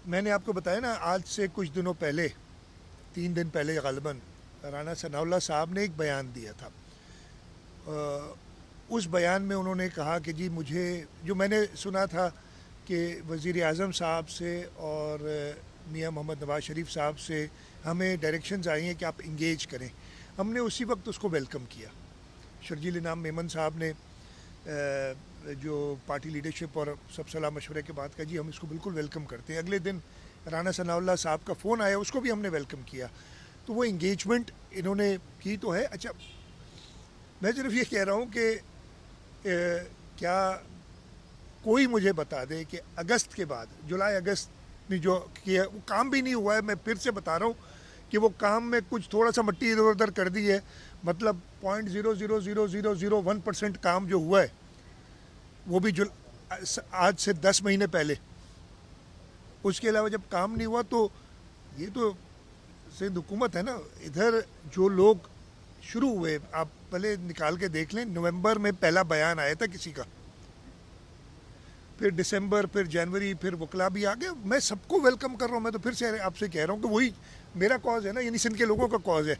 میں نے آپ کو بتایا نا آج سے کچھ دنوں پہلے 3 دن پہلے غالباً رانا ثناء اللہ صاحب نے ایک بیان دیا تھا. اس بیان میں انہوں نے کہا کہ جی مجھے جو میں نے سنا تھا کہ وزیر اعظم صاحب سے اور میاں محمد نواز شریف صاحب سے ہمیں ڈائریکشنز آئی ہیں کہ آپ انگیج کریں. ہم نے اسی وقت اس کو ویلکم کیا. شرجیل انعام میمن صاحب نے جو پارٹی لیڈرشپ اور سب صلاح مشورے کے بعد کہا جی ہم اس کو بالکل ویلکم کرتے ہیں. اگلے دن رانا ثناء اللہ صاحب کا فون آیا, اس کو بھی ہم نے ویلکم کیا. تو وہ انگیجمنٹ انہوں نے کی تو ہے. اچھا میں صرف یہ کہہ رہا ہوں کہ کیا کوئی مجھے بتا دے کہ اگست کے بعد جولائی اگست میں جو کیا وہ کام بھی نہیں ہوا ہے. میں پھر سے بتا رہا ہوں کہ وہ کام میں کچھ تھوڑا سا مٹی ادھر ادھر کر دی ہے, مطلب 0.00001% کام جو ہوا ہے وہ بھی آج سے 10 مہینے پہلے. اس کے علاوہ جب کام نہیں ہوا تو یہ تو سندھ حکومت ہے نا. ادھر جو لوگ شروع ہوئے, آپ پہلے نکال کے دیکھ لیں, نومبر میں پہلا بیان آیا تھا کسی کا, پھر دسمبر, پھر جنوری, پھر وکلا بھی آ گئے. میں سب کو ویلکم کر رہا ہوں. میں تو پھر سے آپ سے کہہ رہا ہوں کہ وہی میرا کاز ہے نا, یعنی سندھ کے لوگوں کا کاز ہے.